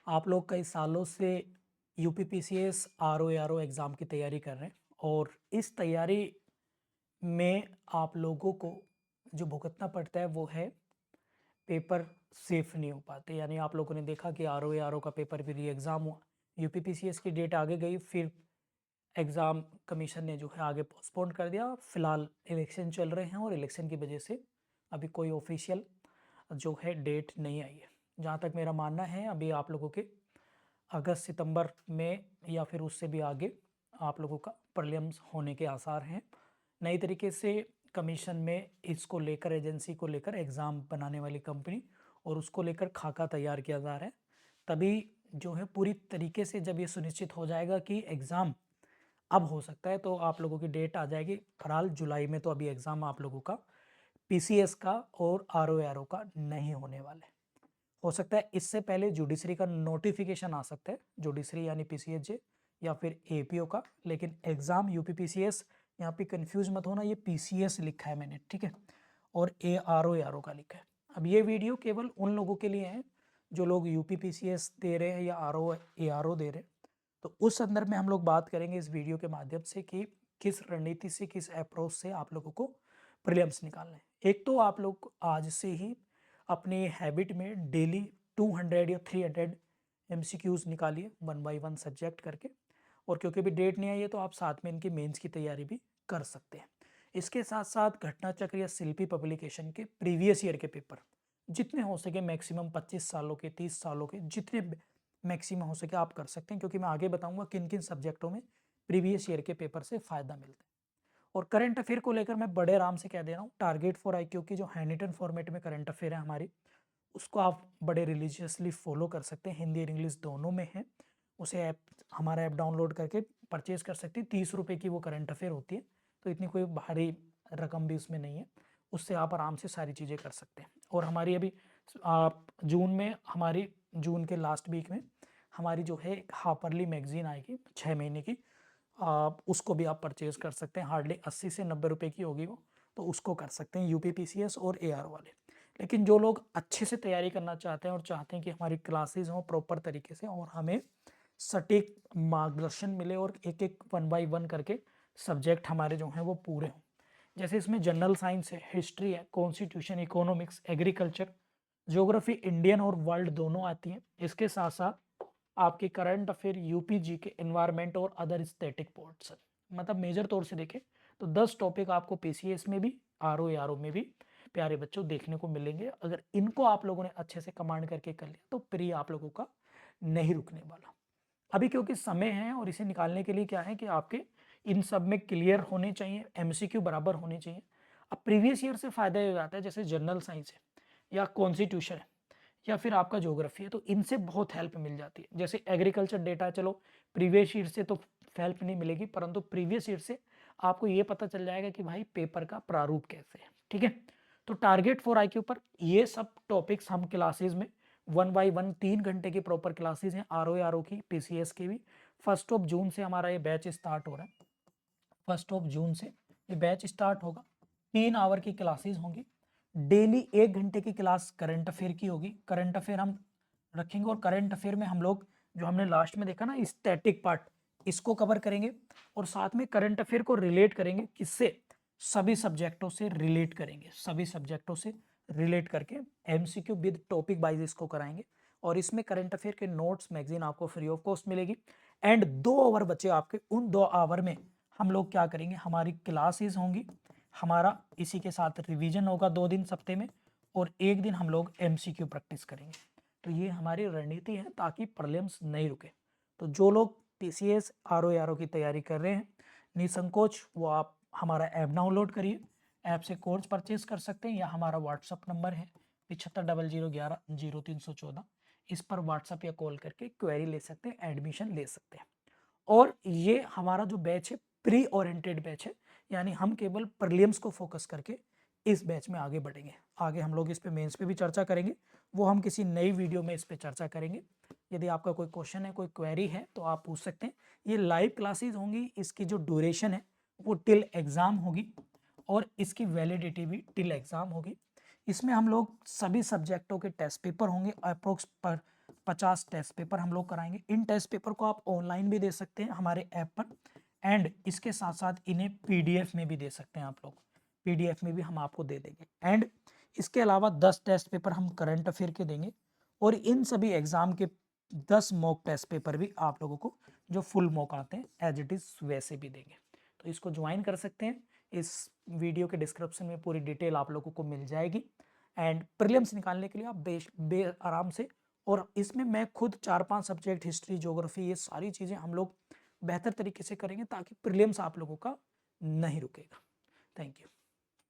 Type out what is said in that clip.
आप लोग कई सालों से यूपीपीसीएस आरओ एग्ज़ाम की तैयारी कर रहे हैं और इस तैयारी में आप लोगों को जो भुगतना पड़ता है वो है पेपर सेफ नहीं हो पाते। यानी आप लोगों ने देखा कि आरओ का पेपर भी री एग्ज़ाम हुआ, यूपीपीसीएस की डेट आगे गई, फिर एग्ज़ाम कमीशन ने जो है आगे पोस्टपोन कर दिया। फिलहाल इलेक्शन चल रहे हैं और इलेक्शन की वजह से अभी कोई ऑफिशियल जो है डेट नहीं आई है। जहाँ तक मेरा मानना है अभी आप लोगों के अगस्त सितंबर में या फिर उससे भी आगे आप लोगों का प्रीलिम्स होने के आसार हैं। नई तरीके से कमीशन में इसको लेकर, एजेंसी को लेकर, एग्ज़ाम बनाने वाली कंपनी और उसको लेकर खाका तैयार किया जा रहा है। तभी जो है पूरी तरीके से जब ये सुनिश्चित हो जाएगा कि एग्ज़ाम अब हो सकता है तो आप लोगों की डेट आ जाएगी। फिलहाल जुलाई में तो अभी एग्ज़ाम आप लोगों का पीसीएस का और आरओ का नहीं होने वाला है। हो सकता है इससे पहले जुडिशरी का नोटिफिकेशन आ सकता है, जुडिशरी यानी पीसीएसजे या फिर एपीओ का, लेकिन एग्जाम यूपीपीसीएस, यहाँ पे कंफ्यूज मत होना, ये पीसीएस लिखा है मैंने, ठीक है, और एआरओ का लिखा है। अब ये वीडियो केवल उन लोगों के लिए है जो लोग यूपीपीसीएस दे रहे हैं या एआरओ दे रहे हैं। तो उस संदर्भ में हम लोग बात करेंगे इस वीडियो के माध्यम से कि किस रणनीति से, किस अप्रोच से आप लोगों को प्रीलिम्स निकालना है। एक तो आप लोग आज से ही अपने हैबिट में डेली 200 या 300 एमसीक्यूज निकालिए, 1 बाय 1 सब्जेक्ट करके। और क्योंकि अभी डेट नहीं आई है तो आप साथ में इनकी मेंस की तैयारी भी कर सकते हैं। इसके साथ साथ घटना चक्र या शिल्पी पब्लिकेशन के प्रीवियस ईयर के पेपर जितने हो सके, मैक्सिमम 25 सालों के, 30 सालों के, जितने मैक्सिमम हो सके आप कर सकते हैं, क्योंकि मैं आगे बताऊंगा किन किन सब्जेक्टों में प्रीवियस ईयर के पेपर से फायदा मिलता है। और करंट अफेयर को लेकर मैं बड़े आराम से कह दे रहा हूँ, टारगेट फॉर आईक्यू की जो हैंडरिटन फॉर्मेट में करंट अफेयर है हमारी, उसको आप बड़े रिलीजियसली फॉलो कर सकते हैं। हिंदी और इंग्लिश दोनों में है। उसे ऐप, हमारा ऐप डाउनलोड करके परचेज कर सकते हैं। 30 रुपये की वो करंट अफेयर होती है, तो इतनी कोई भारी रकम भी उसमें नहीं है। उससे आप आराम से सारी चीज़ें कर सकते हैं। और हमारी अभी जून में, हमारी जून के लास्ट वीक में हमारी जो है हाफरली मैगजीन आएगी 6 महीने की, आप उसको भी आप परचेज कर सकते हैं। हार्डली 80 से 90 रुपए की होगी वो, तो उसको कर सकते हैं यूपीपीसीएस और एआर वाले। लेकिन जो लोग अच्छे से तैयारी करना चाहते हैं और चाहते हैं कि हमारी क्लासेस हों प्रॉपर तरीके से और हमें सटीक मार्गदर्शन मिले और एक एक 1 बाय 1 करके सब्जेक्ट हमारे जो हैं वो पूरे हों, जैसे इसमें जनरल साइंस है, हिस्ट्री है, constitution, economics, agriculture, geography, Indian और वर्ल्ड दोनों आती हैं। इसके साथ साथ आपके करंट अफेयर, यूपीजी के, एनवायरमेंट और अदर स्टैटिक पोर्ट्स, मतलब मेजर तौर से देखें तो 10 टॉपिक आपको पीसीएस में भी, आरओ में भी प्यारे बच्चों देखने को मिलेंगे। अगर इनको आप लोगों ने अच्छे से कमांड करके कर लिया तो प्री आप लोगों का नहीं रुकने वाला। अभी क्योंकि समय है और इसे निकालने के लिए क्या है कि आपके इन सब में क्लियर होने चाहिए, एमसीक्यू बराबर होने चाहिए। अब प्रीवियस ईयर से फायदा ये हो जाता है, जैसे जनरल साइंस है या कॉन्स्टिट्यूशन है या फिर आपका ज्योग्राफी है, तो इनसे बहुत हेल्प मिल जाती है। जैसे एग्रीकल्चर डेटा, चलो प्रीवियस ईयर से तो हेल्प नहीं मिलेगी, परंतु प्रीवियस ईयर से आपको ये पता चल जाएगा कि भाई पेपर का प्रारूप कैसे है, ठीक है। तो टारगेट फॉर आईक्यू पर ये सब टॉपिक्स हम क्लासेज में 1 बाय 1 3 घंटे की प्रॉपर क्लासेज हैं, आरओ की, पीसीएस की भी। 1 जून से हमारा ये बैच स्टार्ट हो रहा है। 1 जून से ये बैच स्टार्ट होगा। 3 आवर की क्लासेस होंगी, डेली 1 घंटे की क्लास करंट अफेयर की होगी। करंट अफेयर हम रखेंगे और करंट अफेयर में हम लोग जो हमने लास्ट में देखा ना स्टैटिक पार्ट, इसको कवर करेंगे और साथ में करंट अफेयर को रिलेट करेंगे। किससे? सभी सब्जेक्टों से रिलेट करेंगे, सभी सब्जेक्टों से रिलेट करके एमसीक्यू विद टॉपिक वाइज इसको कराएंगे। और इसमें करंट अफेयर के नोट्स, मैगजीन आपको फ्री ऑफ कॉस्ट मिलेगी। एंड 2 आवर बचे आपके, उन 2 आवर में हम लोग क्या करेंगे, हमारी क्लासेस होंगी, हमारा इसी के साथ रिवीजन होगा 2 दिन सप्ते में, और एक दिन हम लोग एमसीक्यू प्रैक्टिस करेंगे। तो ये हमारी रणनीति है ताकि प्रीलिम्स नहीं रुके। तो जो लोग पीसीएस आरओ की तैयारी कर रहे हैं, निसंकोच वो आप हमारा ऐप डाउनलोड करिए, ऐप से कोर्स परचेज कर सकते हैं, या हमारा व्हाट्सअप नंबर है 7500110314, इस पर व्हाट्सअप या कॉल करके क्वेरी ले सकते हैं, एडमिशन ले सकते हैं। और ये हमारा जो बैच है प्री ओरिएंटेड बैच है, यानी हम केवल प्रीलिम्स को फोकस करके इस बैच में आगे बढ़ेंगे। आगे हम लोग इस पे मेंस पे भी चर्चा करेंगे, वो हम किसी नई वीडियो में इस पे चर्चा करेंगे। यदि आपका कोई क्वेश्चन है, कोई क्वेरी है तो आप पूछ सकते हैं। ये लाइव क्लासेस होंगी, इसकी जो ड्यूरेशन है वो टिल एग्जाम होगी और इसकी वैलिडिटी भी टिल एग्जाम होगी। इसमें हम लोग सभी सब्जेक्टों के टेस्ट पेपर होंगे, अप्रोक्स पर 50 टेस्ट पेपर हम लोग कराएंगे। इन टेस्ट पेपर को आप ऑनलाइन भी दे सकते हैं हमारे ऐप पर, एंड इसके साथ साथ इन्हें पीडीएफ में भी दे सकते हैं आप लोग, पीडीएफ में भी हम आपको दे देंगे। एंड इसके अलावा 10 टेस्ट पेपर हम करंट अफेयर के देंगे, और इन सभी एग्जाम के 10 मॉक टेस्ट पेपर भी आप लोगों को जो फुल मॉक आते हैं एज इट इज़ वैसे भी देंगे। तो इसको ज्वाइन कर सकते हैं, इस वीडियो के डिस्क्रिप्शन में पूरी डिटेल आप लोगों को मिल जाएगी। एंड प्रीलिम्स निकालने के लिए आप बे आराम से, और इसमें मैं खुद 4-5 सब्जेक्ट, हिस्ट्री, ज्योग्राफी, ये सारी चीज़ें हम लोग बेहतर तरीके से करेंगे ताकि प्रीलिम्स आप लोगों का नहीं रुकेगा। Thank you.